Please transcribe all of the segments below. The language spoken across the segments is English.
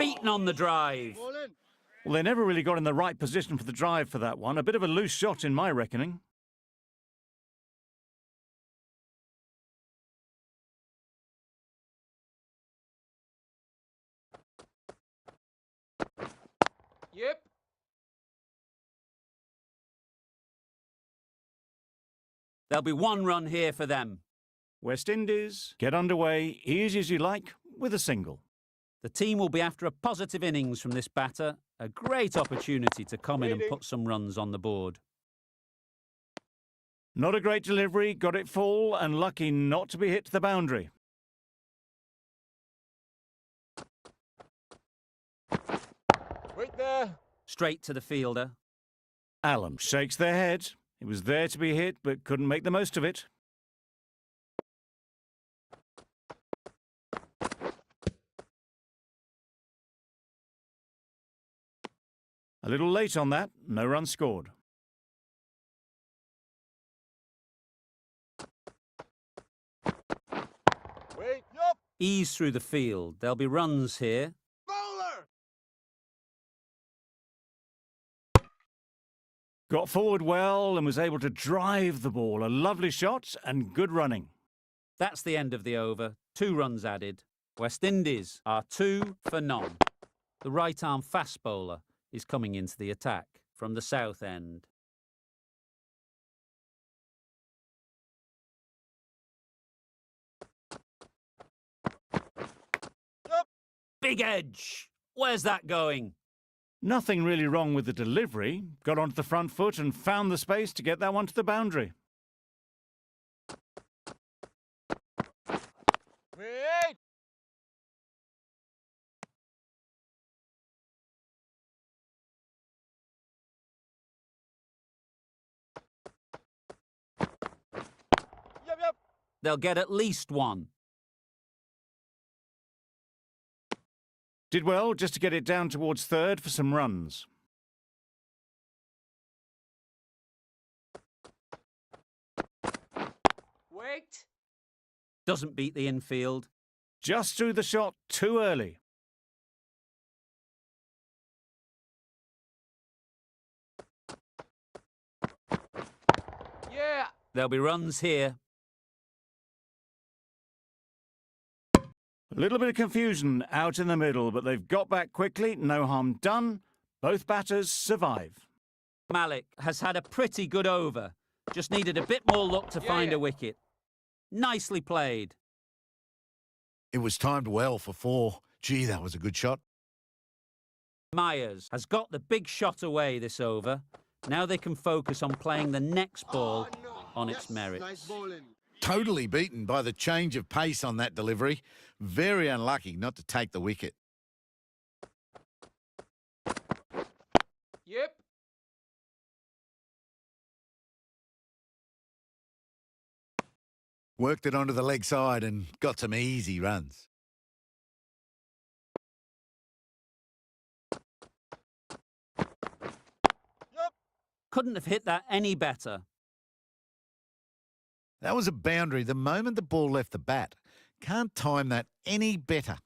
Beaten on the drive. Well, they never really got in the right position for the drive for that one. A bit of a loose shot in my reckoning. Yep. There'll be one run here for them. West Indies get underway easy as you like with a single. The team will be after a positive innings from this batter. A great opportunity to come in and put some runs on the board. Not a great delivery, got it full and lucky not to be hit to the boundary. Wait there. Straight to the fielder. Allen shakes their head. It was there to be hit, but couldn't make the most of it. A little late on that, no run scored. Wait, yup. Ease through the field. There'll be runs here. Bowler. Got forward well and was able to drive the ball. A lovely shot and good running. That's the end of the over. 2 runs added. West Indies are 2 for none. The right-arm fast bowler is coming into the attack from the south end. Yep. Big edge. Where's that going? Nothing really wrong with the delivery. Got onto the front foot and found the space to get that one to the boundary. Wait. Yep. They'll get at least 1. Did well just to get it down towards third for some runs. Wait. Doesn't beat the infield. Just threw the shot too early. Yeah. There'll be runs here. A little bit of confusion out in the middle, but they've got back quickly. No harm done. Both batters survive. Malik has had a pretty good over. Just needed a bit more luck to find a wicket. Nicely played. It was timed well for 4. Gee, that was a good shot. Myers has got the big shot away this over. Now they can focus on playing the next ball on its merits. Nice bowling. Totally beaten by the change of pace on that delivery. Very unlucky not to take the wicket. Yep. Worked it onto the leg side and got some easy runs. Yep. Couldn't have hit that any better. That was a boundary the moment the ball left the bat. Can't time that any better.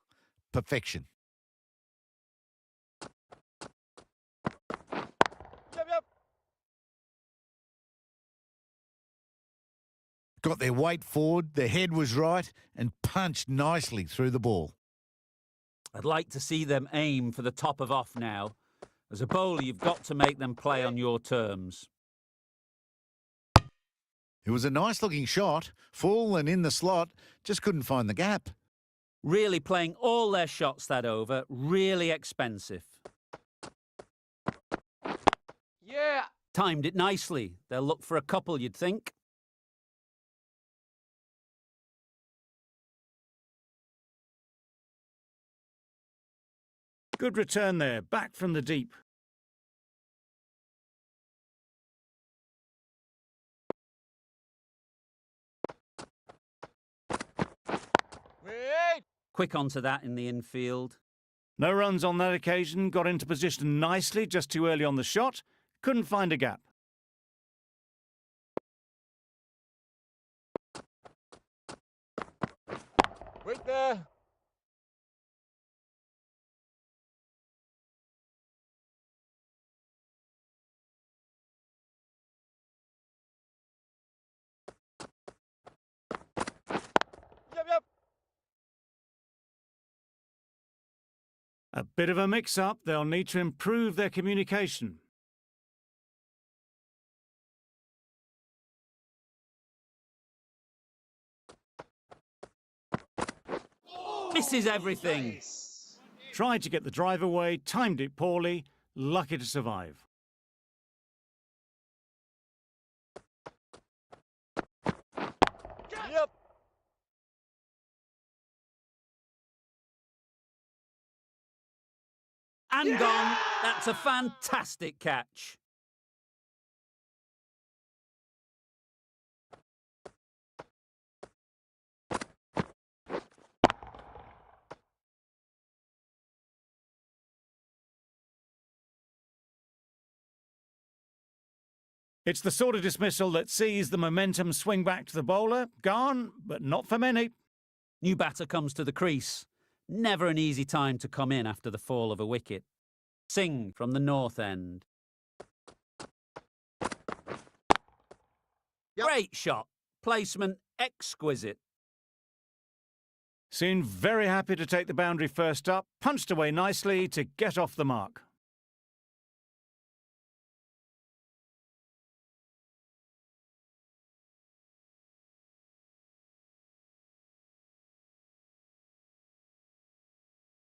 Perfection. Yep. Got their weight forward, their head was right, and punched nicely through the ball. I'd like to see them aim for the top of off now. As a bowler, you've got to make them play on your terms. It was a nice-looking shot, full and in the slot, just couldn't find the gap. Really playing all their shots that over. Really expensive. Yeah. Timed it nicely. They'll look for a couple, you'd think. Good return there, back from the deep. Wait. Quick onto that in the infield. No runs on that occasion, got into position nicely, just too early on the shot. Couldn't find a gap. Wait there. A bit of a mix-up. They'll need to improve their communication. Misses everything. Tried to get the drive away, timed it poorly, lucky to survive. Yep. And gone. That's a fantastic catch. It's the sort of dismissal that sees the momentum swing back to the bowler. Gone, but not for many. New batter comes to the crease. Never an easy time to come in after the fall of a wicket. Singh from the north end. Yep. Great shot. Placement exquisite. Seemed very happy to take the boundary first up, punched away nicely to get off the mark.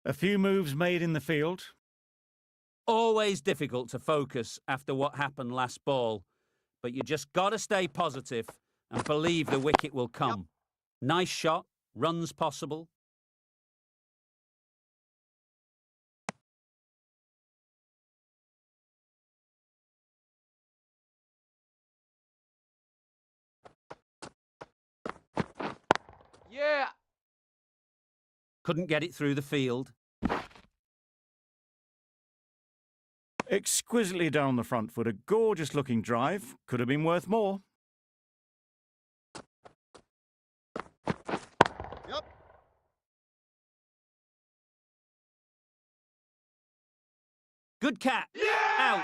A few moves made in the field. Always difficult to focus after what happened last ball, but you just got to stay positive and believe the wicket will come. Nice shot, runs possible. Yeah. Couldn't get it through the field. Exquisitely down the front foot, a gorgeous looking drive. Could have been worth more. Yep. Good catch. Out.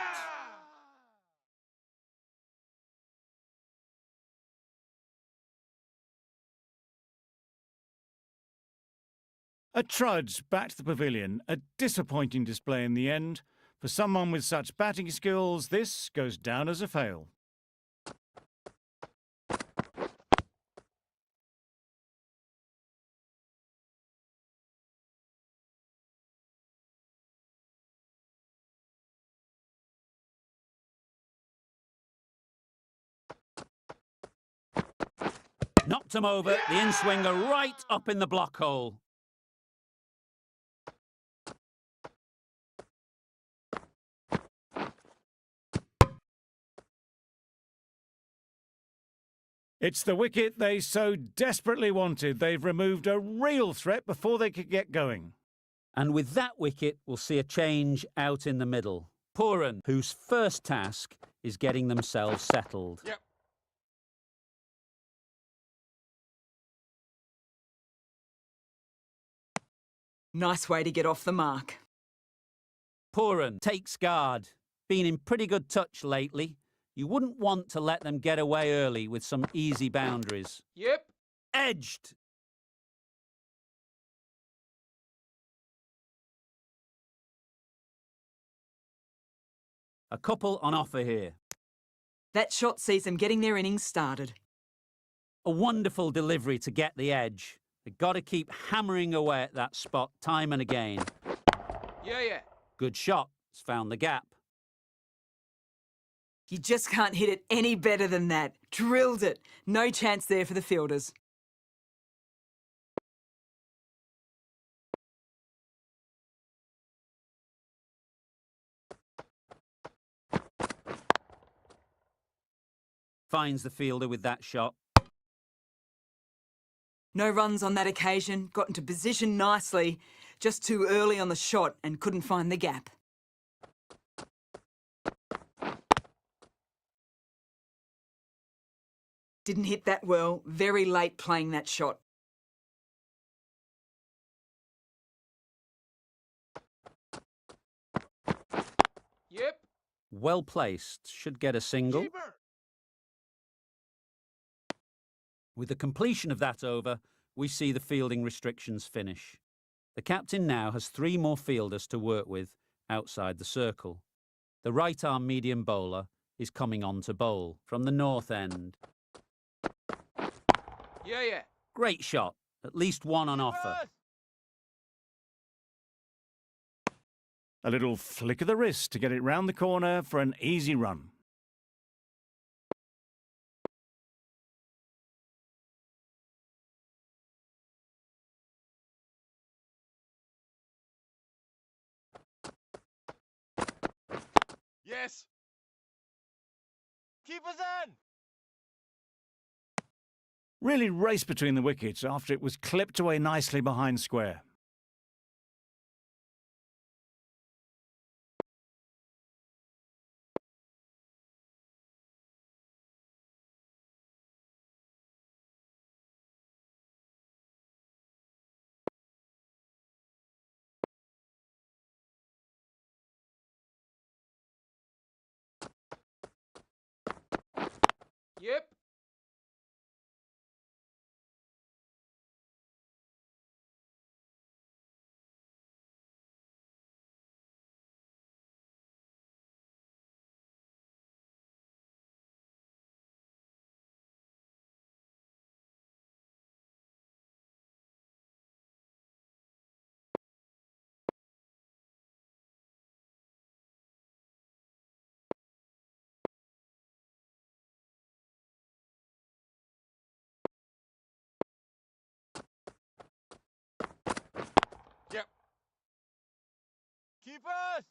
A trudge back to the pavilion. A disappointing display in the end. For someone with such batting skills, this goes down as a fail. Knocked him over. The in-swinger right up in the block hole. It's the wicket they so desperately wanted. They've removed a real threat before they could get going. And with that wicket, we'll see a change out in the middle. Pooran, whose first task is getting themselves settled. Yep. Nice way to get off the mark. Pooran takes guard. Been in pretty good touch lately. You wouldn't want to let them get away early with some easy boundaries. Yep. Edged. A couple on offer here. That shot sees them getting their innings started. A wonderful delivery to get the edge. They've got to keep hammering away at that spot time and again. Yeah. Good shot. It's found the gap. You just can't hit it any better than that. Drilled it. No chance there for the fielders. Finds the fielder with that shot. No runs on that occasion. Got into position nicely. Just too early on the shot and couldn't find the gap. Didn't hit that well. Very late playing that shot. Yep. Well placed. Should get a single. Keeper. With the completion of that over, we see the fielding restrictions finish. The captain now has 3 more fielders to work with outside the circle. The right-arm medium bowler is coming on to bowl from the north end. Yeah, yeah. Great shot, at least one on offer. A little flick of the wrist to get it round the corner for an easy run. Yes. Keeper's in. Really raced between the wickets after it was clipped away nicely behind square. Yep. Yep. Keepers.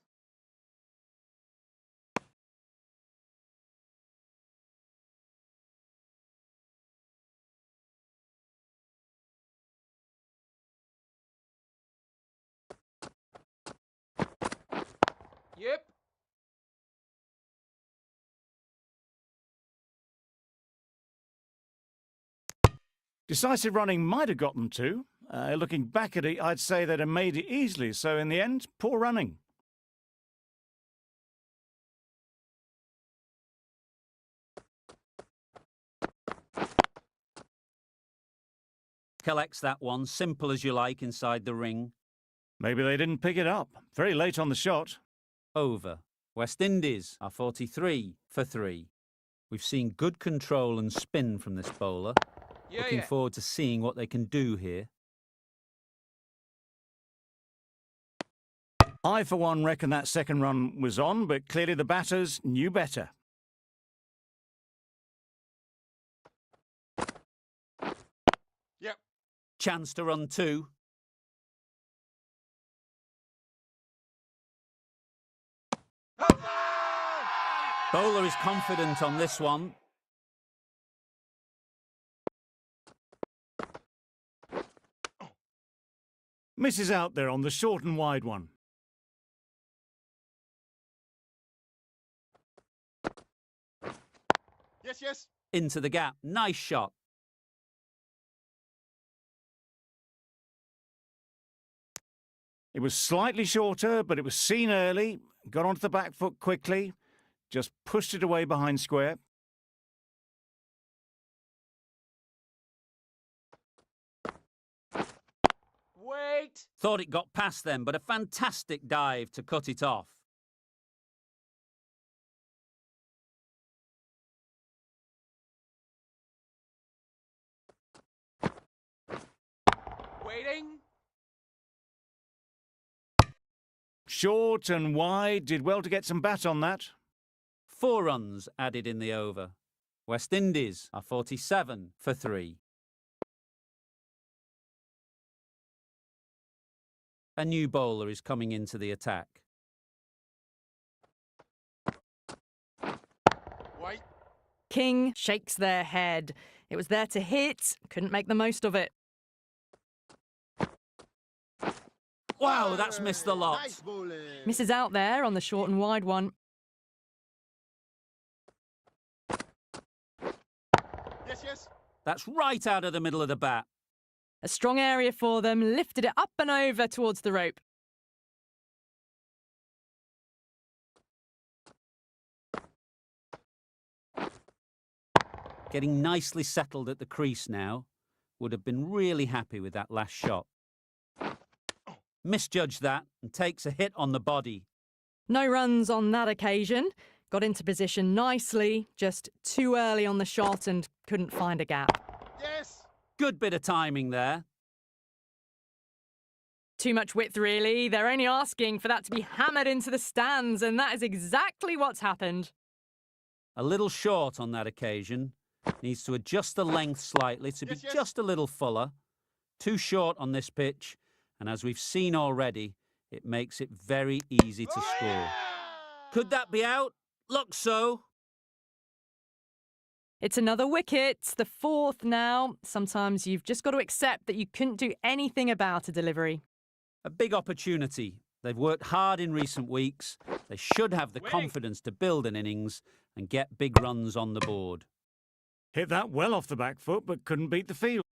Yep. Decisive running might have got them to. Looking back at it, I'd say they'd have made it easily. So in the end, poor running. Collects that one, simple as you like, inside the ring. Maybe they didn't pick it up. Very late on the shot. Over. West Indies are 43 for 3. We've seen good control and spin from this bowler. Yeah, Looking yeah. forward to seeing what they can do here. I, for one, reckon that second run was on, but clearly the batters knew better. Yep. Chance to run 2. Bowler is confident on this one. Misses out there on the short and wide one. Yes, yes. Into the gap. Nice shot. It was slightly shorter, but it was seen early. Got onto the back foot quickly. Just pushed it away behind square. Wait. Thought it got past them, but a fantastic dive to cut it off. Waiting. Short and wide. Did well to get some bat on that. 4 runs added in the over. West Indies are 47 for 3. A new bowler is coming into the attack. Wait. King shakes their head. It was there to hit, couldn't make the most of it. Wow, that's missed the lot. Nice bowling. Misses out there on the short and wide one. Yes, yes. That's right out of the middle of the bat. A strong area for them, lifted it up and over towards the rope. Getting nicely settled at the crease now. Would have been really happy with that last shot. Misjudged that and takes a hit on the body. No runs on that occasion. Got into position nicely, just too early on the shot and couldn't find a gap. Yes. Good bit of timing there. Too much width, really. They're only asking for that to be hammered into the stands, and that is exactly what's happened. A little short on that occasion. Needs to adjust the length slightly to be Yes, yes. just a little fuller. Too short on this pitch, and as we've seen already, it makes it very easy to score. Could that be out? Looks so. It's another wicket, the fourth now. Sometimes you've just got to accept that you couldn't do anything about a delivery. A big opportunity. They've worked hard in recent weeks. They should have the Winning. confidence to build an innings and get big runs on the board. Hit that well off the back foot, but couldn't beat the field.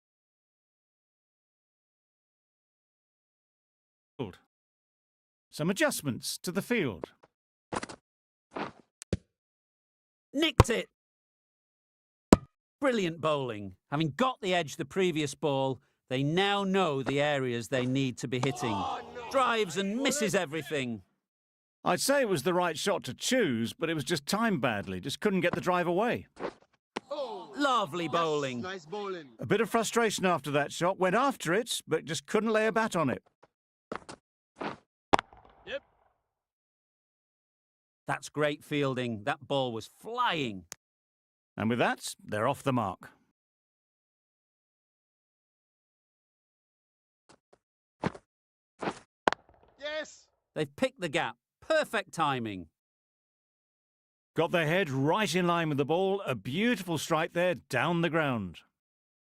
Some adjustments to the field. Nicked it! Brilliant bowling. Having got the edge the previous ball, they now know the areas they need to be hitting. Drives and misses everything. I'd say it was the right shot to choose, but it was just timed badly. Just couldn't get the drive away. Lovely bowling. Nice bowling. A bit of frustration after that shot. Went after it, but just couldn't lay a bat on it. Yep. That's great fielding. That ball was flying. And with that, they're off the mark. Yes. They've picked the gap. Perfect timing. Got their head right in line with the ball. A beautiful strike there down the ground.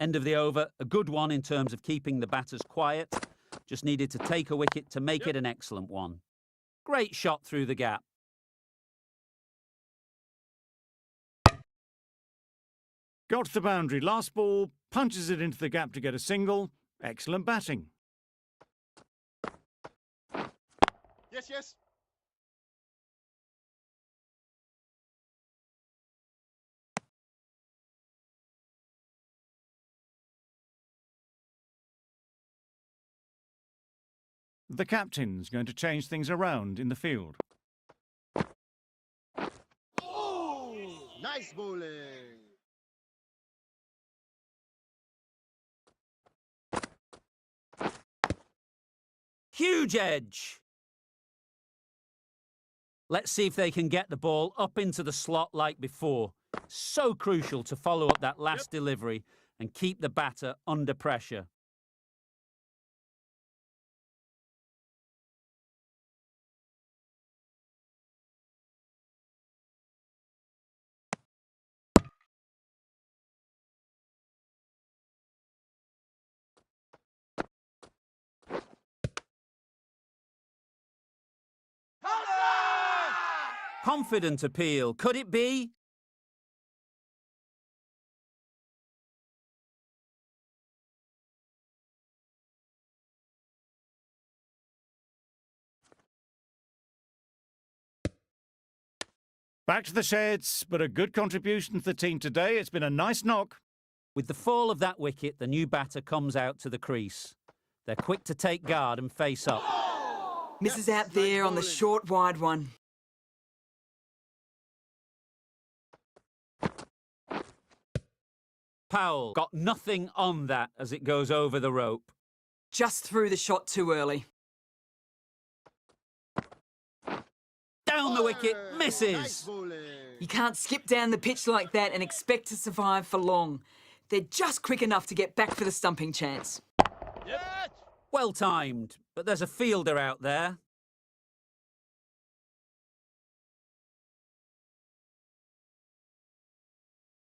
End of the over. A good one in terms of keeping the batters quiet. Just needed to take a wicket to make it an excellent one. Great shot through the gap. Got to the boundary. Last ball, punches it into the gap to get a single. Excellent batting. Yes, yes. The captain's going to change things around in the field. Oh, nice bowling. Huge edge. Let's see if they can get the ball up into the slot like before. So crucial to follow up that last delivery and keep the batter under pressure. Confident appeal. Could it be? Back to the sheds, but a good contribution to the team today. It's been a nice knock. With the fall of that wicket, the new batter comes out to the crease. They're quick to take guard and face up. Misses out there on the short, wide one. Powell got nothing on that as it goes over the rope. Just threw the shot too early. Down the wicket, Nice misses. bowling. You can't skip down the pitch like that and expect to survive for long. They're just quick enough to get back for the stumping chance. Yes. Well timed, but there's a fielder out there.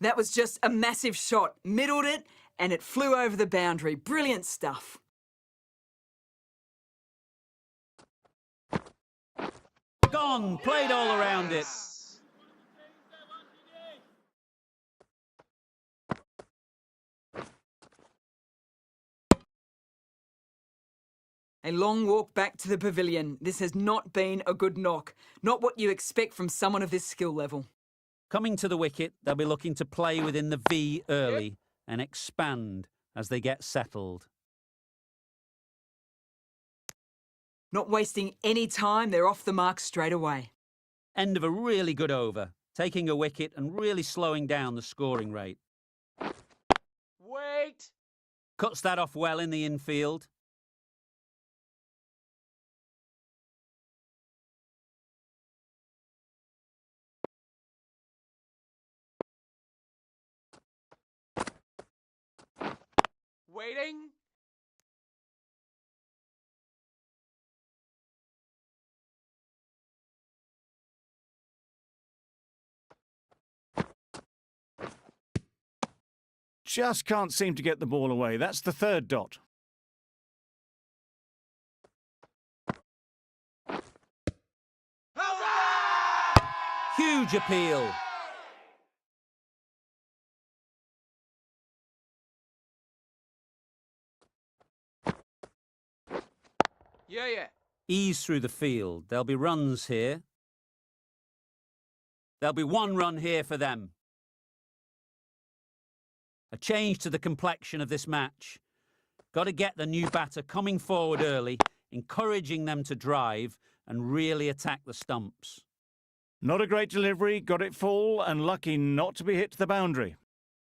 That was just a massive shot. Middled it and it flew over the boundary. Brilliant stuff. Gone, played all around it. A long walk back to the pavilion. This has not been a good knock. Not what you expect from someone of this skill level. Coming to the wicket, they'll be looking to play within the V early and expand as they get settled. Not wasting any time, they're off the mark straight away. End of a really good over, taking a wicket and really slowing down the scoring rate. Wait! Cuts that off well in the infield. Waiting! Just can't seem to get the ball away. That's the third dot. Huge appeal. Yeah. Ease through the field. There'll be runs here. There'll be 1 run here for them. A change to the complexion of this match. Got to get the new batter coming forward early, encouraging them to drive and really attack the stumps. Not a great delivery, got it full and lucky not to be hit to the boundary.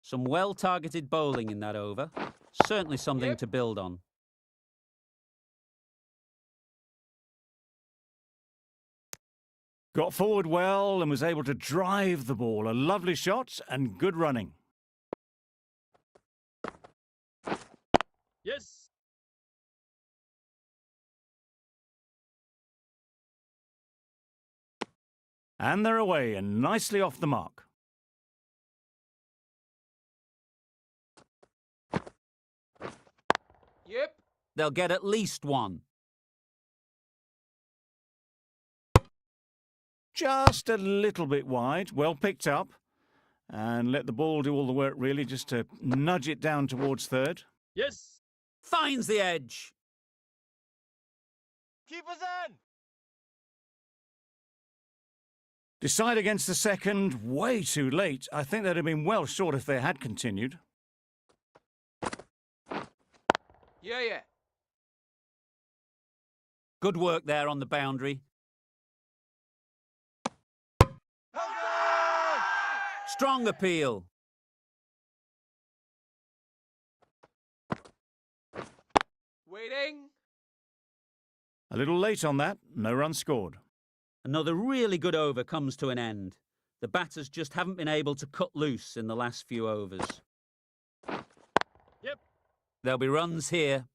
Some well-targeted bowling in that over. Certainly something to build on. Got forward well and was able to drive the ball. A lovely shot and good running. Yes. And they're away and nicely off the mark. Yep. They'll get at least 1. Just a little bit wide, well picked up. And let the ball do all the work really, just to nudge it down towards third. Yes. Finds the edge. Keep us in. Decide against the second, way too late. I think they'd have been well short if they had continued. Yeah. Good work there on the boundary. Strong appeal. Waiting. A little late on that, no run scored. Another really good over comes to an end. The batters just haven't been able to cut loose in the last few overs. Yep. There'll be runs here.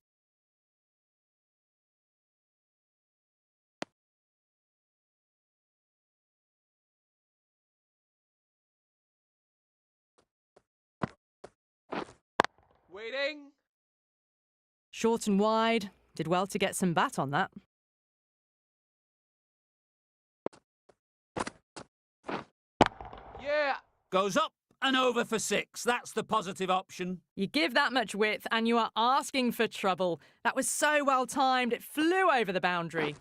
Waiting. Short and wide. Did well to get some bat on that. Yeah. Goes up and over for 6. That's the positive option. You give that much width and you are asking for trouble. That was so well timed, it flew over the boundary.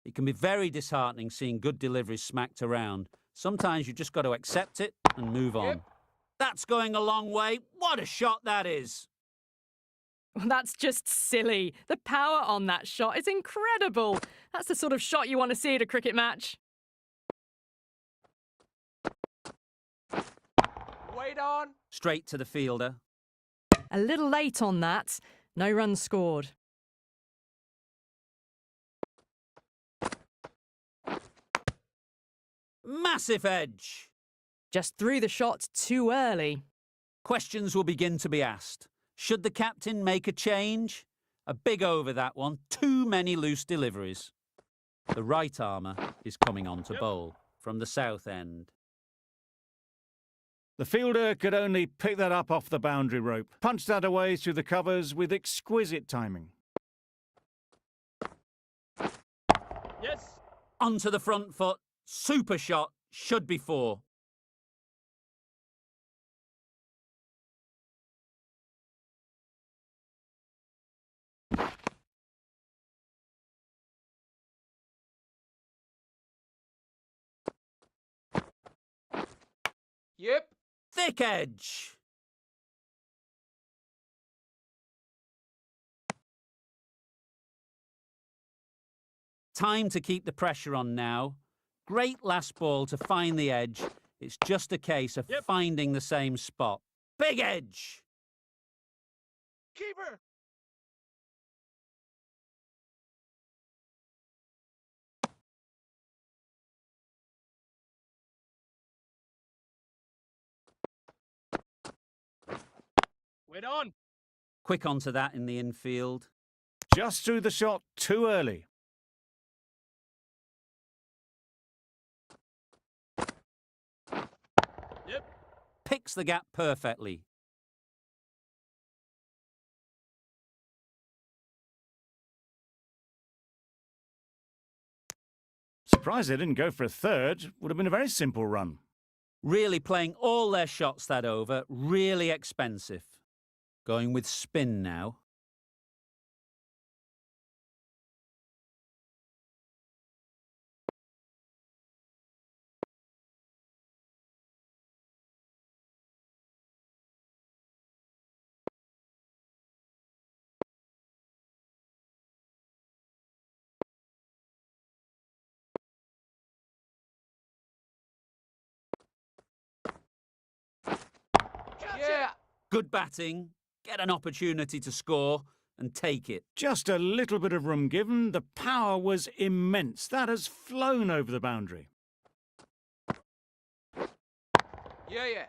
It can be very disheartening seeing good deliveries smacked around. Sometimes you just got to accept it and move on. Yep. That's going a long way. What a shot that is. Well, that's just silly. The power on that shot is incredible. That's the sort of shot you want to see at a cricket match. Wait on. Straight to the fielder. A little late on that. No runs scored. Massive edge. Just threw the shot too early. Questions will begin to be asked. Should the captain make a change? A big over that one. Too many loose deliveries. The right armour is coming on to bowl from the south end. The fielder could only pick that up off the boundary rope. Punched that away through the covers with exquisite timing. Yes. Onto the front foot. Super shot. Should be 4. Yep. Thick edge. time to keep the pressure on now. Great last ball to find the edge. It's just a case of finding the same spot. Big edge! Keeper. Wait on. Quick onto that in the infield. Just threw the shot too early. Yep. Picks the gap perfectly. Surprised they didn't go for a third. Would have been a very simple run. Really playing all their shots that over. Really expensive. Going with spin now. Yeah. Good batting. Get an opportunity to score and take it. Just a little bit of room given. The power was immense. That has flown over the boundary. Yeah.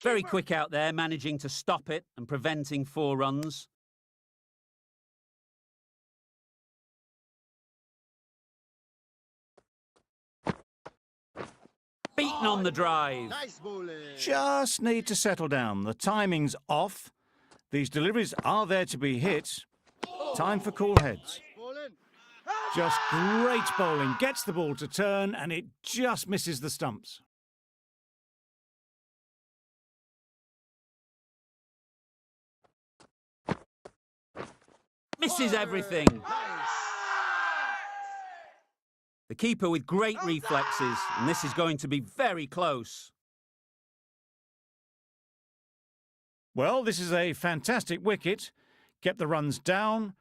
Very quick out there, managing to stop it and preventing 4 runs. Beaten on the drive. Just need to settle down. The timing's off. These deliveries are there to be hit. Time for cool heads. Just great bowling. Gets the ball to turn and it just misses the stumps. Misses everything. The keeper with great reflexes, and this is going to be very close. Well, this is a fantastic wicket. Kept the runs down.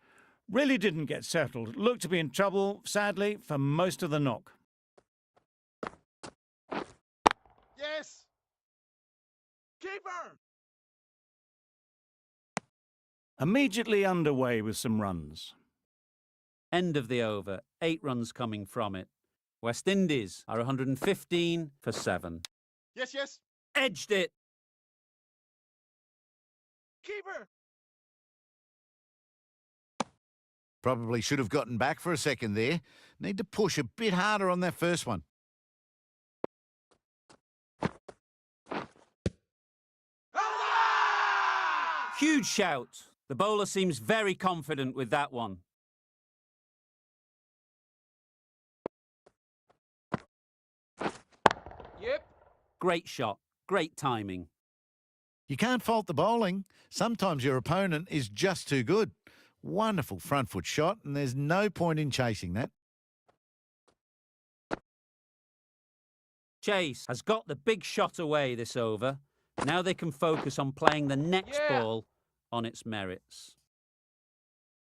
Really didn't get settled. Looked to be in trouble, sadly, for most of the knock. Yes. Keeper. Immediately underway with some runs. End of the over, 8 runs coming from it. West Indies are 115 for 7. Yes. Edged it. Keeper. Probably should have gotten back for a second there. Need to push a bit harder on that first one. Huge shout. The bowler seems very confident with that one. Yep. Great shot. Great timing. You can't fault the bowling. Sometimes your opponent is just too good. Wonderful front foot shot, and there's no point in chasing that. Chase has got the big shot away this over. Now they can focus on playing the next ball on its merits.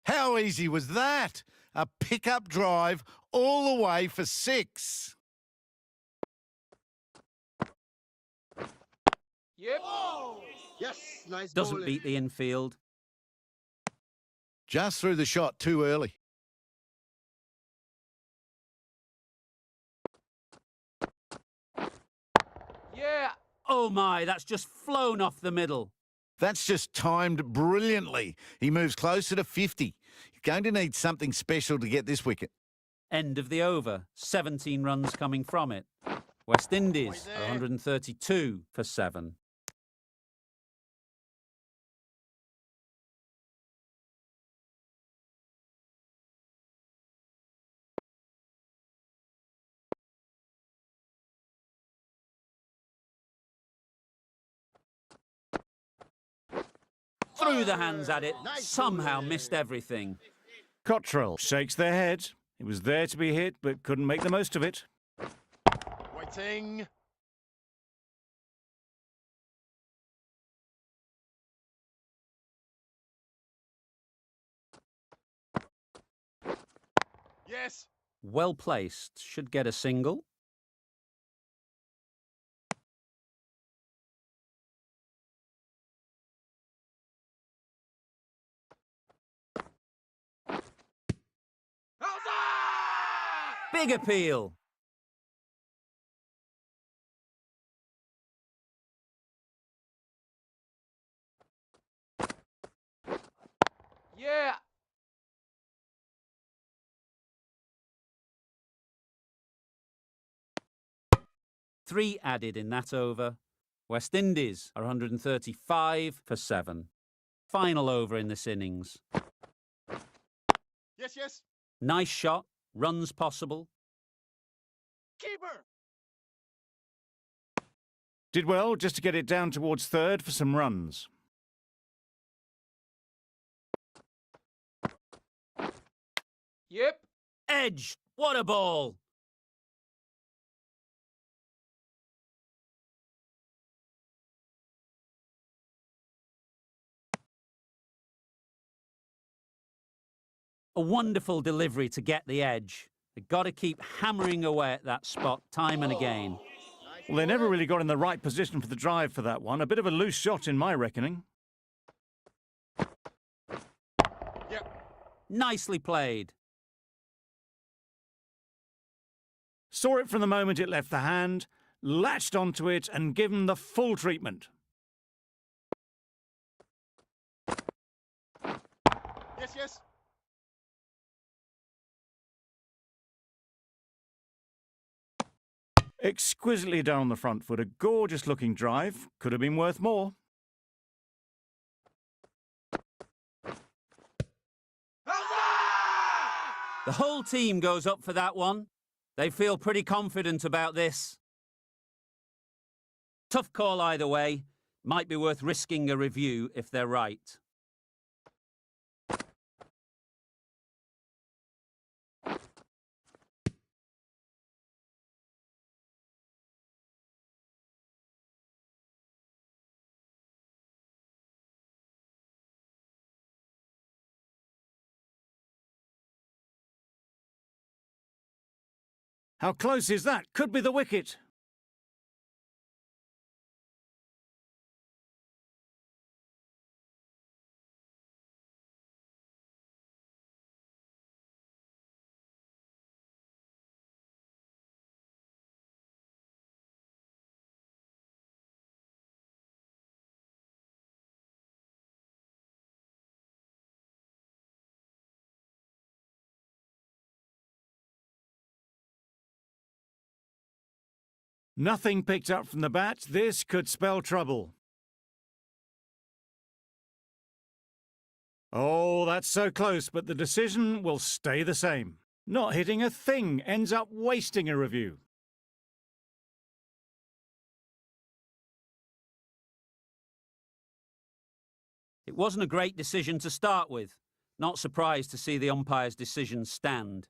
How easy was that? A pickup drive all the way for 6. Yep. Yes. Nice. Doesn't beat the infield. Just threw the shot too early. Yeah. Oh my, that's just flown off the middle. That's just timed brilliantly. He moves closer to 50. He's going to need something special to get this wicket. End of the over, 17 runs coming from it. West Indies are 132 for 7. Threw the hands at it, somehow missed everything. Cottrell shakes their head. It was there to be hit, but couldn't make the most of it. Waiting. Yes. Well placed. Should get a single. Big appeal. Yeah. 3 added in that over. West Indies are 135 for 7. Final over in this innings. Yes, yes. Nice shot. Runs possible. Keeper. Did well just to get it down towards third for some runs. Yep. Edge. What a ball. A wonderful delivery to get the edge. They've got to keep hammering away at that spot time and again. Well, they never really got in the right position for the drive for that one. A bit of a loose shot in my reckoning. Yep. Nicely played. Saw it from the moment it left the hand, latched onto it and given the full treatment. Yes, yes. Exquisitely done on the front foot. A gorgeous looking drive. Could have been worth more. The whole team goes up for that one. They feel pretty confident about this. Tough call either way. Might be worth risking a review if they're right. How close is that? Could be the wicket. Nothing picked up from the bat. This could spell trouble. Oh, that's so close, but the decision will stay the same. Not hitting a thing ends up wasting a review. It wasn't a great decision to start with. Not surprised to see the umpire's decision stand.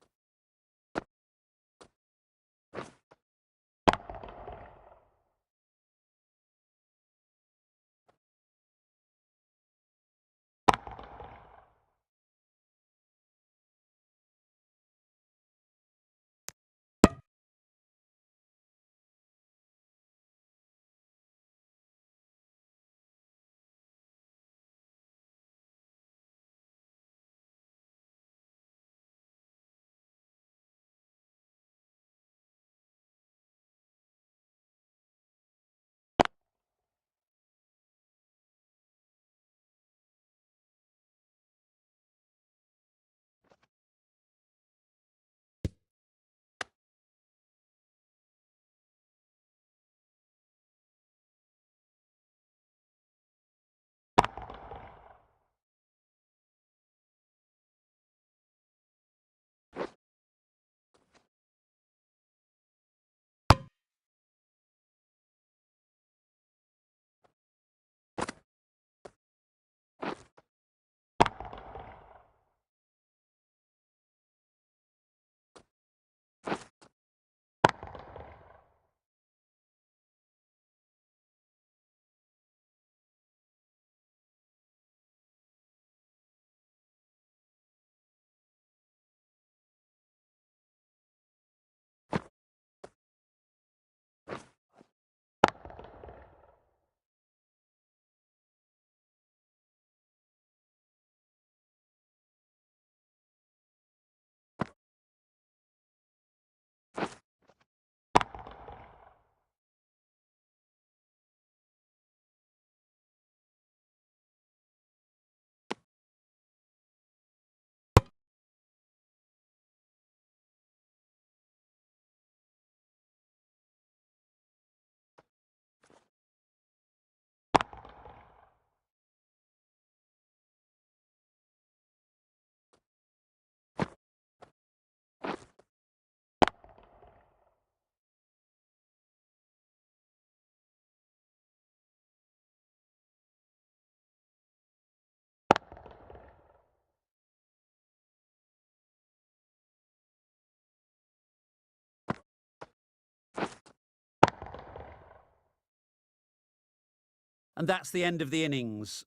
And that's the end of the innings.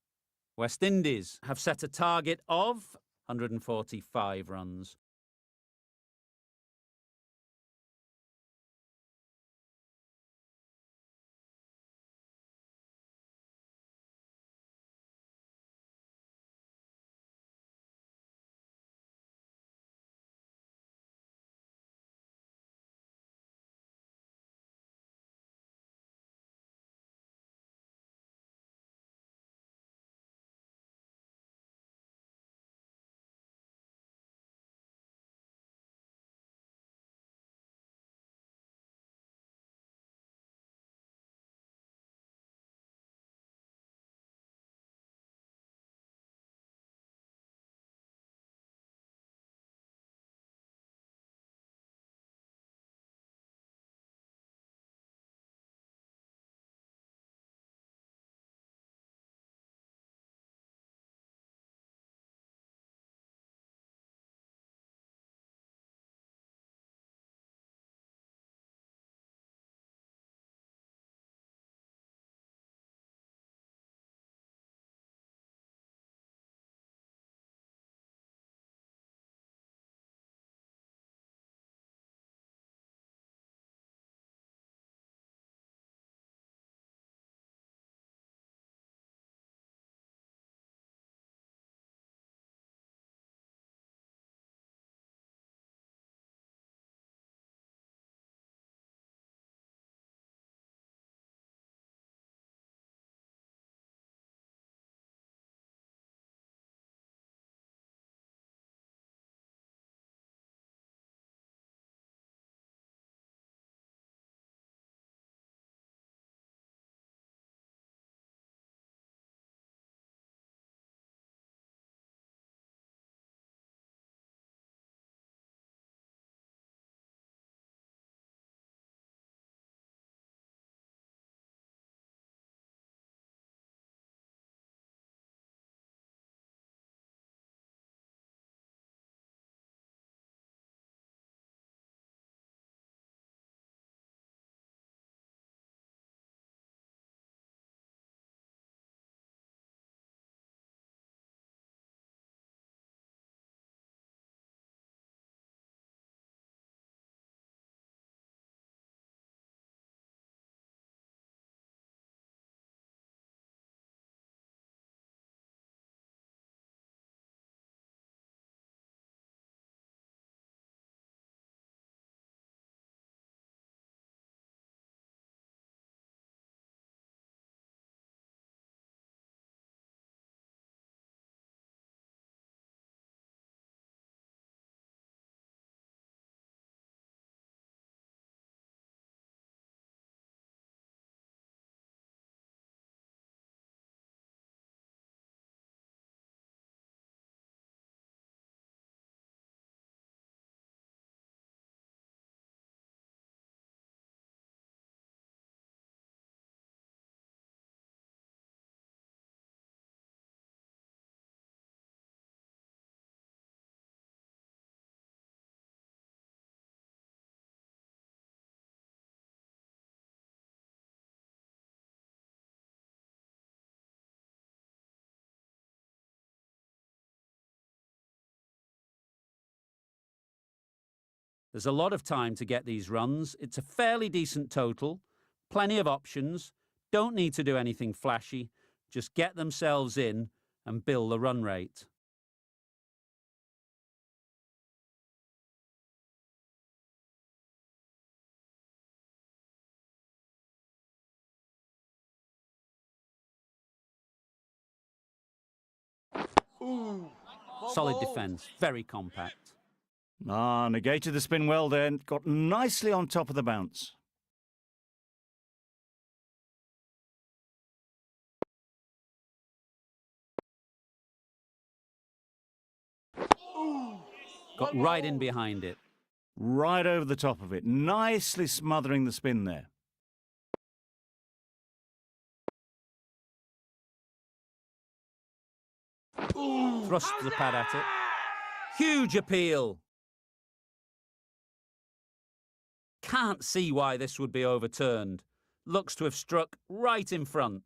West Indies have set a target of 145 runs. There's a lot of time to get these runs. It's a fairly decent total, plenty of options, don't need to do anything flashy, just get themselves in and build the run rate. Ooh. Solid defence, very compact. Ah, negated the spin well then. Got nicely on top of the bounce. Got right in behind it. Right over the top of it. Nicely smothering the spin there. Thrust the pad at it. Huge appeal. Can't see why this would be overturned. Looks to have struck right in front.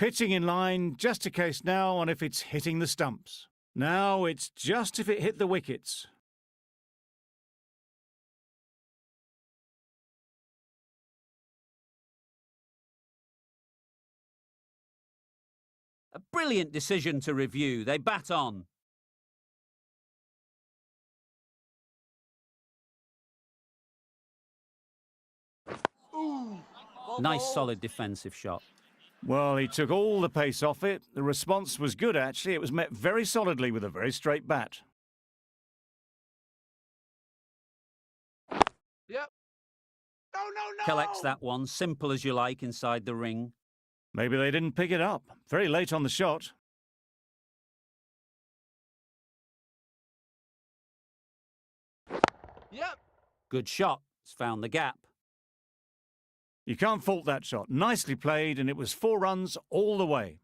Pitching in line, just a case now on if it's hitting the stumps. Now it's just if it hit the wickets. A brilliant decision to review. They bat on. Nice solid defensive shot. Well, he took all the pace off it. The response was good, actually. It was met very solidly with a very straight bat. Yep. No, no, no! Collects that one, simple as you like, inside the ring. Maybe they didn't pick it up. Very late on the shot. Yep. Good shot. It's found the gap. You can't fault that shot. Nicely played, and it was 4 runs all the way.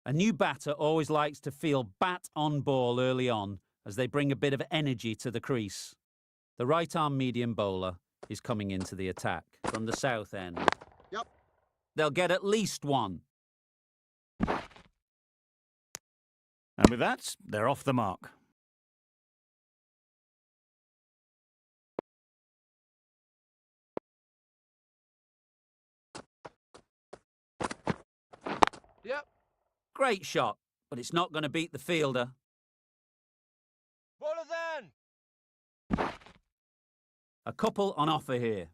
A new batter always likes to feel bat on ball early on as they bring a bit of energy to the crease. The right-arm medium bowler is coming into the attack from the south end. Yep. They'll get at least one. And with that, they're off the mark. Yep. Great shot, but it's not going to beat the fielder. Bowlers in. A couple on offer here.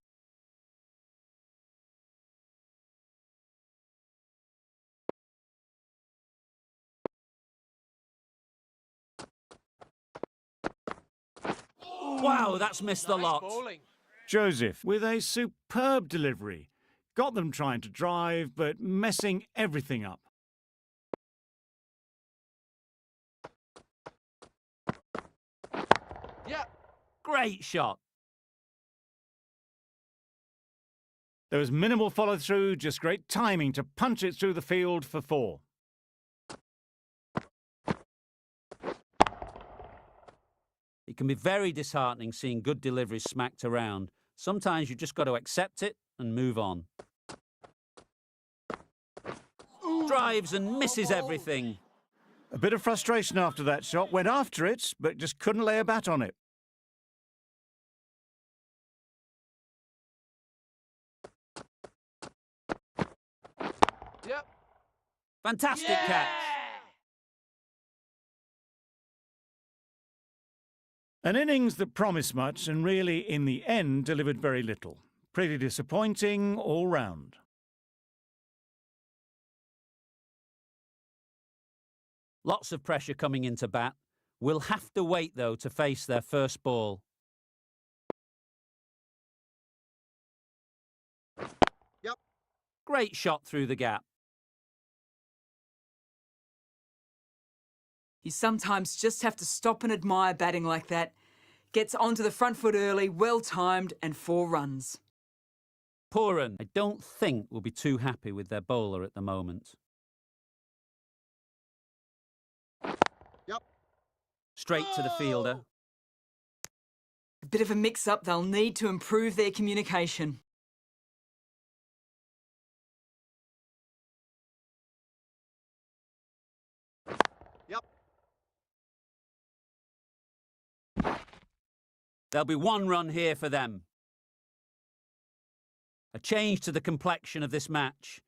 Wow, that's missed the Nice lot. bowling. Joseph, with a superb delivery. Got them trying to drive, but messing everything up. Yep. Great shot. There was minimal follow-through, just great timing to punch it through the field for 4. It can be very disheartening seeing good deliveries smacked around. Sometimes you just got to accept it and move on. Drives and misses everything. A bit of frustration after that shot. Went after it, but just couldn't lay a bat on it. Yep. Fantastic catch. An innings that promised much and really, in the end, delivered very little. Pretty disappointing all round. Lots of pressure coming into bat. We'll have to wait, though, to face their first ball. Yep. Great shot through the gap. You sometimes just have to stop and admire batting like that. Gets onto the front foot early, well timed, and 4 runs. Pooran, I don't think, will be too happy with their bowler at the moment. Yep. Straight to the fielder. A bit of a mix-up, they'll need to improve their communication. Yep. There'll be 1 run here for them. A change to the complexion of this match.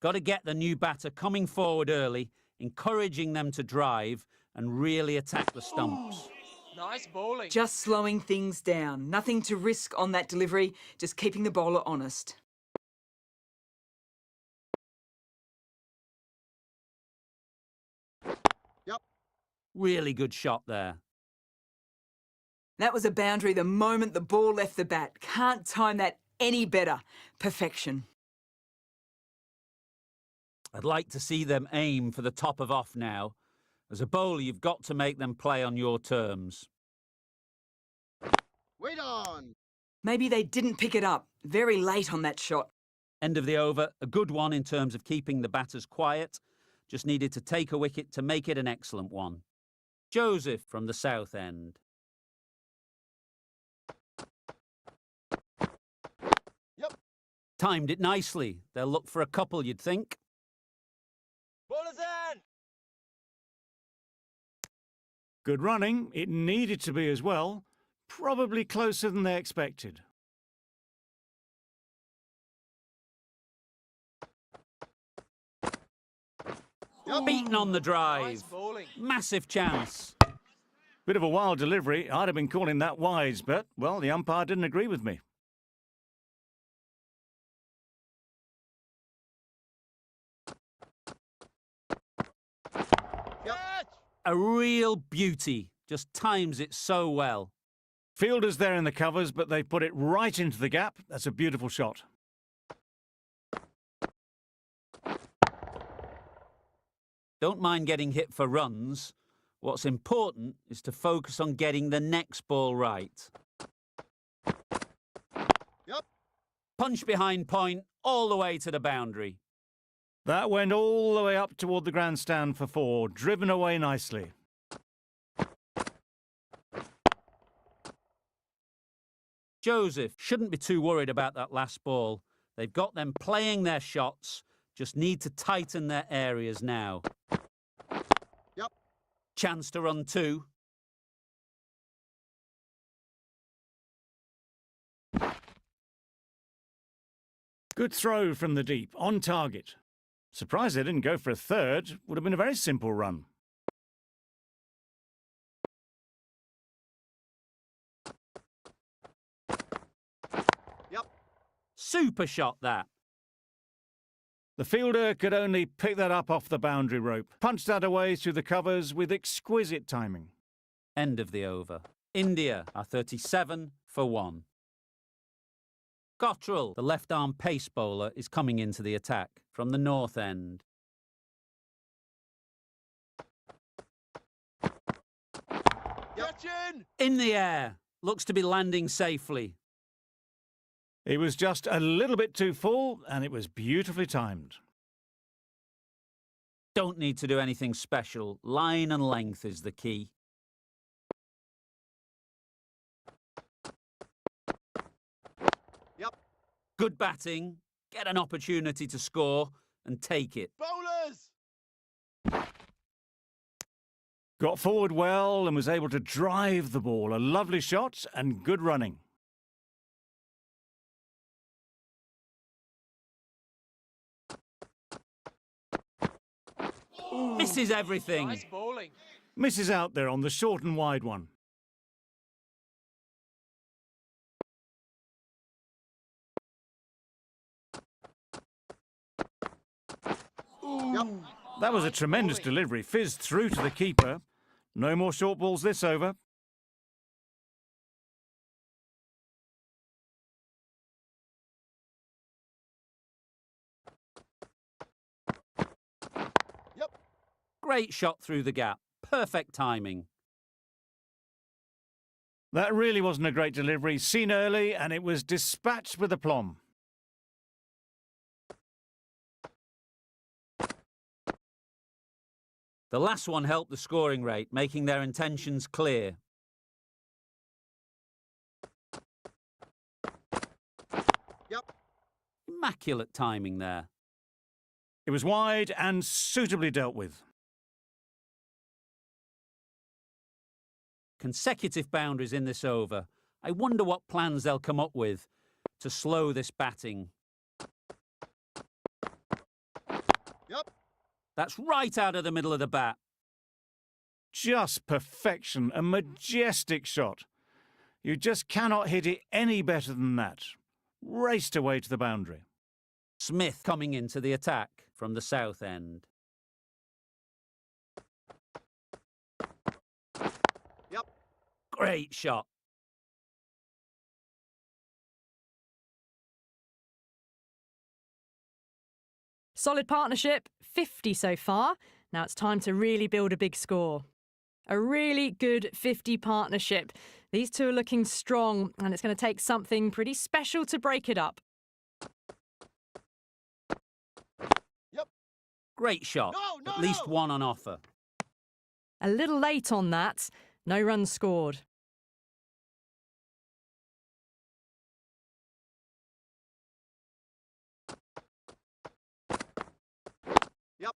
Got to get the new batter coming forward early, encouraging them to drive and really attack the stumps. Nice bowling. Just slowing things down. Nothing to risk on that delivery, just keeping the bowler honest. Yep. Really good shot there. That was a boundary the moment the ball left the bat. Can't time that any better. Perfection. I'd like to see them aim for the top of off now. As a bowler, you've got to make them play on your terms. Wait on. Maybe they didn't pick it up. Very late on that shot. End of the over, a good one in terms of keeping the batters quiet. Just needed to take a wicket to make it an excellent one. Joseph from the south end. Yep. Timed it nicely. They'll look for a couple, you'd think. Bowlers in! Good running. It needed to be as well. Probably closer than they expected. Yep. Beaten on the drive. Nice bowling. Massive chance. Bit of a wild delivery. I'd have been calling that wise, but, well, the umpire didn't agree with me. Catch! A real beauty. Just times it so well. Fielder's there in the covers, but they put it right into the gap. That's a beautiful shot. Don't mind getting hit for runs. What's important is to focus on getting the next ball right. Yep. Punch behind point all the way to the boundary. That went all the way up toward the grandstand for 4, driven away nicely. Joseph shouldn't be too worried about that last ball. They've got them playing their shots, just need to tighten their areas now. Yep. Chance to run 2. Good throw from the deep, on target. Surprised they didn't go for a third. Would have been a very simple run. Yep. Super shot that. The fielder could only pick that up off the boundary rope. Punched that away through the covers with exquisite timing. End of the over. India are 37 for 1. Cottrell, the left-arm pace bowler, is coming into the attack from the north end. Catch in! In the air. Looks to be landing safely. It was just a little bit too full, and it was beautifully timed. Don't need to do anything special. Line and length is the key. Yep. Good batting. Get an opportunity to score and take it. Bowlers! Got forward well and was able to drive the ball. A lovely shot and good running. Misses everything. Nice bowling. Misses out there on the short and wide one. Yep. That was a tremendous delivery. Fizzed through to the keeper. No more short balls this over. Yep. Great shot through the gap. Perfect timing. That really wasn't a great delivery. Seen early and it was dispatched with aplomb. The last one helped the scoring rate, making their intentions clear. Yep. Immaculate timing there. It was wide and suitably dealt with. Consecutive boundaries in this over. I wonder what plans they'll come up with to slow this batting. Yep. That's right out of the middle of the bat. Just perfection. A majestic shot. You just cannot hit it any better than that. Raced away to the boundary. Smith coming into the attack from the south end. Yep. Great shot. Solid partnership, 50 so far. Now it's time to really build a big score. A really good 50 partnership. These two are looking strong, and it's going to take something pretty special to break it up. Yep. Great shot. No, At least one on offer. A little late on that. No runs scored. Yep.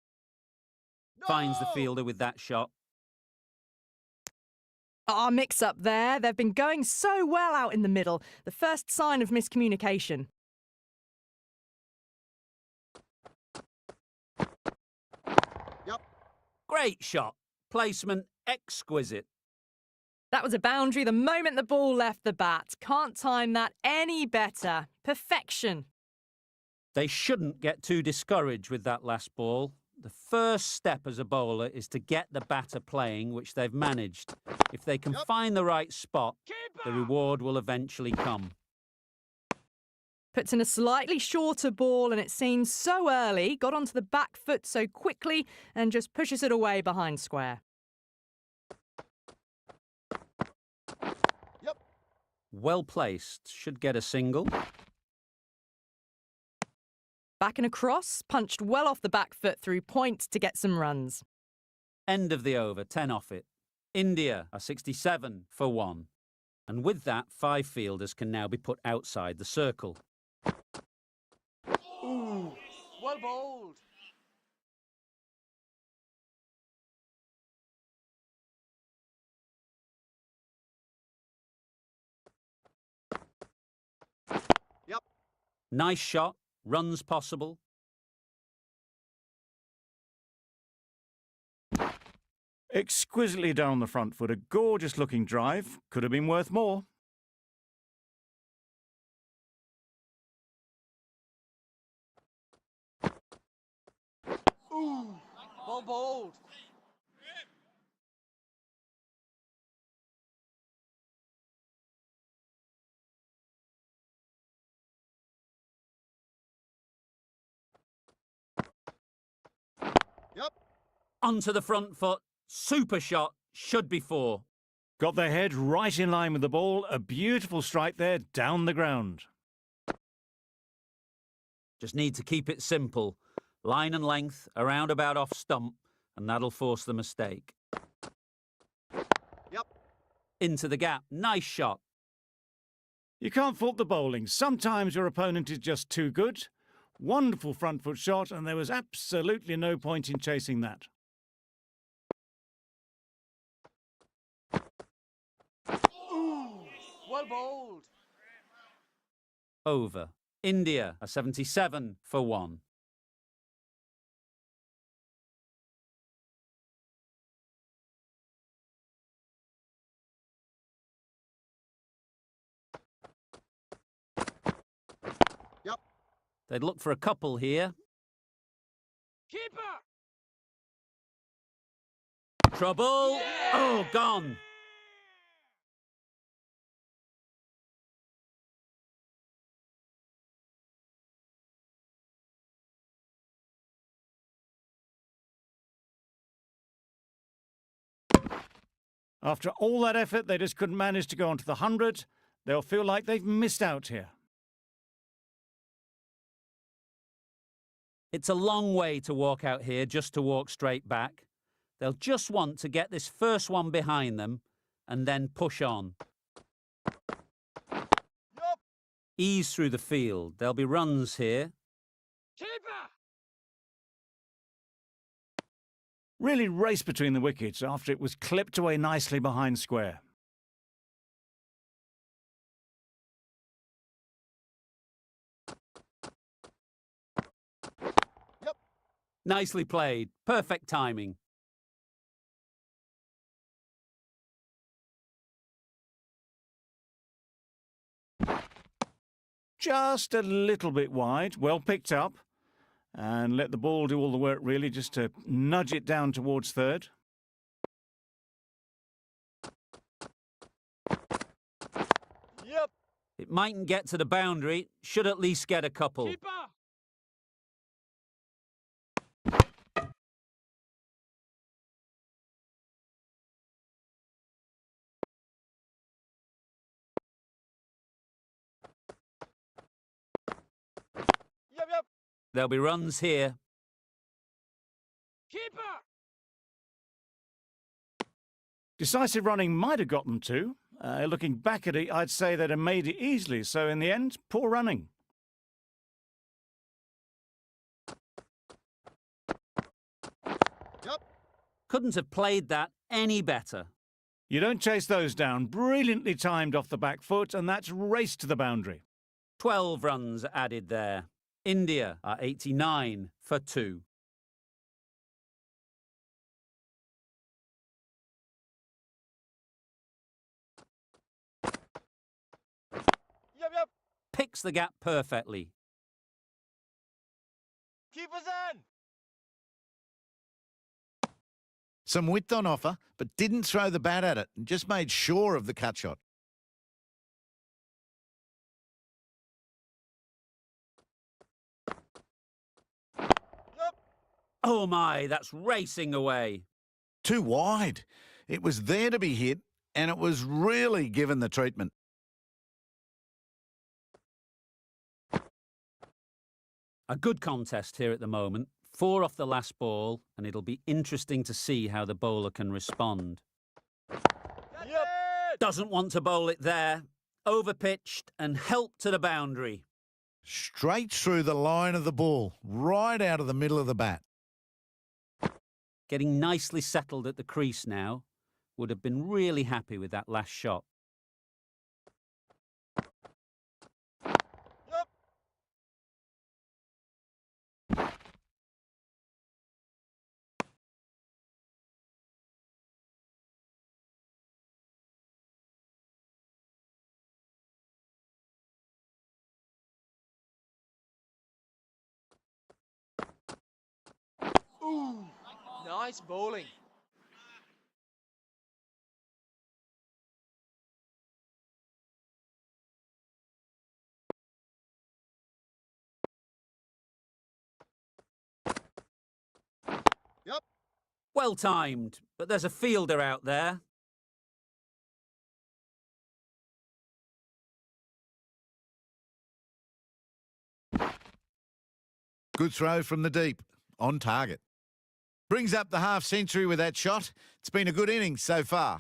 Finds the No! fielder with that shot. Ah, mix up there. They've been going so well out in the middle. The first sign of miscommunication. Yep. Great shot. Placement exquisite. That was a boundary the moment the ball left the bat. Can't time that any better. Perfection. They shouldn't get too discouraged with that last ball. The first step as a bowler is to get the batter playing, which they've managed. If they can find the right spot, the reward will eventually come. Puts in a slightly shorter ball and it seems so early, got onto the back foot so quickly and just pushes it away behind square. Yep. Well placed, should get a single. Back and across, punched well off the back foot through point to get some runs. End of the over, 10 off it. India are 67 for 1. And with that, 5 fielders can now be put outside the circle. Ooh, well bowled. Yep. Nice shot, runs possible. Exquisitely down the front foot, a gorgeous looking drive. Could have been worth more. Ooh, well bowled. Yep. Onto the front foot, super shot, should be 4. Got their head right in line with the ball. A beautiful strike there down the ground. Just need to keep it simple. Line and length, around about off stump, and that'll force the mistake. Yep. Into the gap, nice shot. You can't fault the bowling. Sometimes your opponent is just too good. Wonderful front foot shot, and there was absolutely no point in chasing that. Ooh, well bowled. Over. India are 77 for 1. Yep. They'd look for a couple here. Keeper. Trouble. Yeah! Oh, gone. After all that effort, they just couldn't manage to go onto the 100. They'll feel like they've missed out here. It's a long way to walk out here just to walk straight back. They'll just want to get this first one behind them and then push on. Yep. Ease through the field. There'll be runs here. Keeper. Really raced between the wickets after it was clipped away nicely behind square. Yep. Nicely played. Perfect timing. Just a little bit wide, well picked up. And let the ball do all the work really, just to nudge it down towards third. Yep. It mightn't get to the boundary. Should at least get a couple. Keeper. Yep. Yep. There'll be runs here. Keeper. Decisive running might have got them to. Looking back at it, I'd say they'd have made it easily. So in the end, poor running. Yep. Couldn't have played that any better. You don't chase those down. Brilliantly timed off the back foot, and that's raced to the boundary. 12 runs added there. India are 89 for 2. Yep. Picks the gap perfectly. Keepers in. Some width on offer, but didn't throw the bat at it and just made sure of the cut shot. Yep. Oh my, that's racing away. Too wide. It was there to be hit, and it was really given the treatment. A good contest here at the moment. 4 off the last ball, and it'll be interesting to see how the bowler can respond. Yep. Doesn't want to bowl it there. Overpitched and helped to the boundary. Straight through the line of the ball, right out of the middle of the bat. Getting nicely settled at the crease now. Would have been really happy with that last shot. Yep. Ooh, nice bowling. Yep. Well timed, but there's a fielder out there. Good throw from the deep, on target. Brings up the half century with that shot. It's been a good innings so far.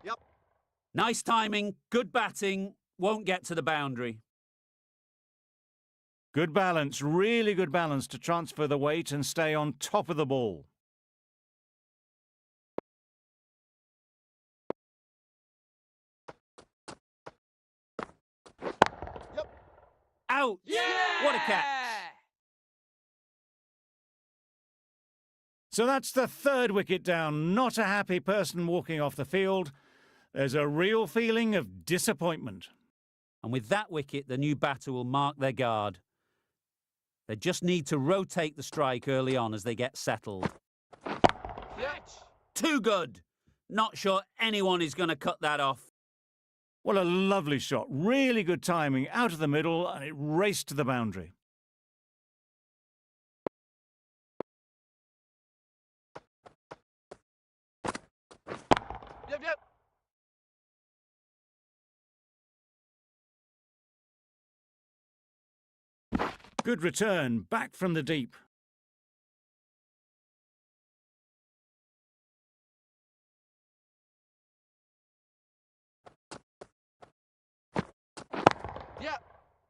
Yep. Nice timing, good batting, won't get to the boundary. Good balance, really good balance to transfer the weight and stay on top of the ball. Yep. Out! What a catch! So that's the 3rd wicket down. Not a happy person walking off the field. There's a real feeling of disappointment. And with that wicket, the new batter will mark their guard. They just need to rotate the strike early on as they get settled. Catch. Too good! Not sure anyone is going to cut that off. Well, a lovely shot. Really good timing out of the middle, and it raced to the boundary. Yep. Good return, back from the deep. Yep.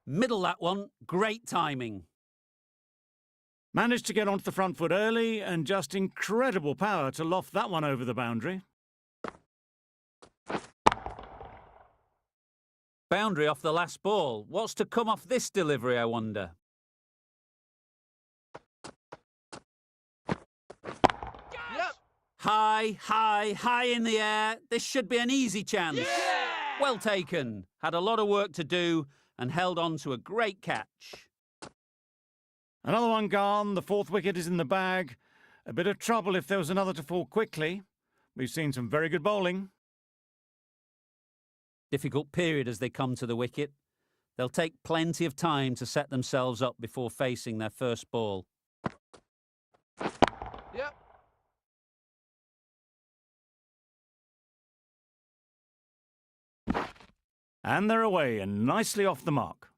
Middle that one, great timing. Managed to get onto the front foot early and just incredible power to loft that one over the boundary. Boundary off the last ball. What's to come off this delivery, I wonder? Yep. High in the air. This should be an easy chance. Yeah! Well taken. Had a lot of work to do and held on to a great catch. Another one gone. The 4th wicket is in the bag. A bit of trouble if there was another to fall quickly. We've seen some very good bowling. Difficult period as they come to the wicket. They'll take plenty of time to set themselves up before facing their first ball. Yep. And they're away and nicely off the mark.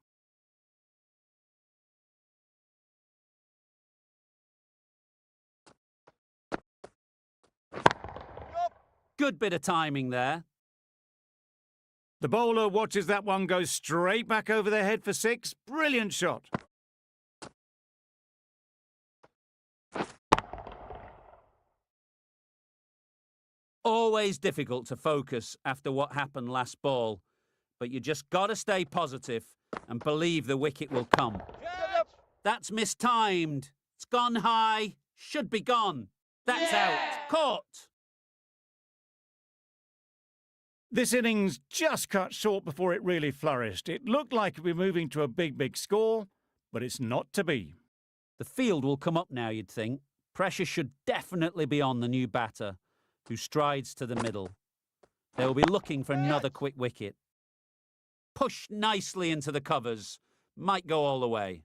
Good bit of timing there. The bowler watches that one go straight back over their head for 6. Brilliant shot. Always difficult to focus after what happened last ball, but you just got to stay positive and believe the wicket will come. Yep. That's mistimed. It's gone high. Should be gone. That's out. Caught. This innings just cut short before it really flourished. It looked like it would be moving to a big score, but it's not to be. The field will come up now, you'd think. Pressure should definitely be on the new batter, who strides to the middle. They'll be looking for another quick wicket. Pushed nicely into the covers. Might go all the way.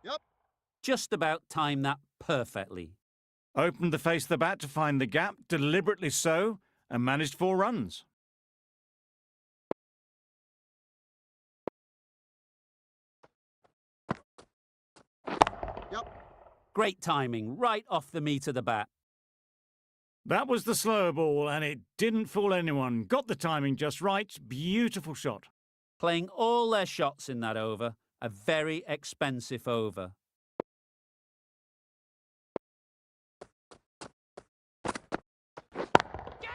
Yep. Just about timed that perfectly. Opened the face of the bat to find the gap, deliberately so, and managed 4 runs. Yep. Great timing, right off the meat of the bat. That was the slower ball, and it didn't fool anyone. Got the timing just right. Beautiful shot. Playing all their shots in that over. A very expensive over.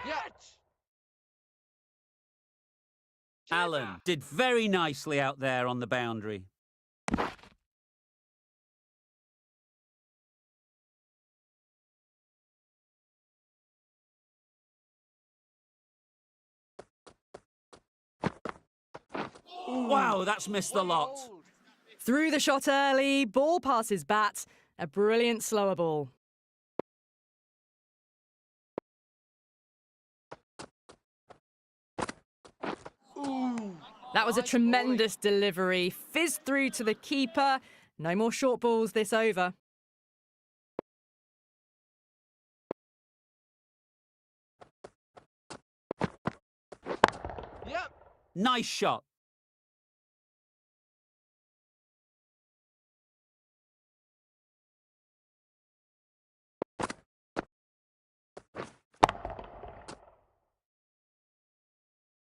Yep. Allen did very nicely out there on the boundary. Wow, that's missed the lot. Threw the shot early, ball passes bat. A brilliant slower ball. That was a Nice tremendous delivery. Fizzed through to the keeper. No more short balls this over. Yep. Nice shot.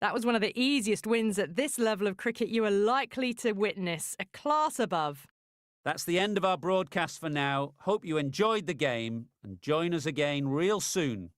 That was one of the easiest wins at this level of cricket you are likely to witness. A class above. That's the end of our broadcast for now. Hope you enjoyed the game and join us again real soon.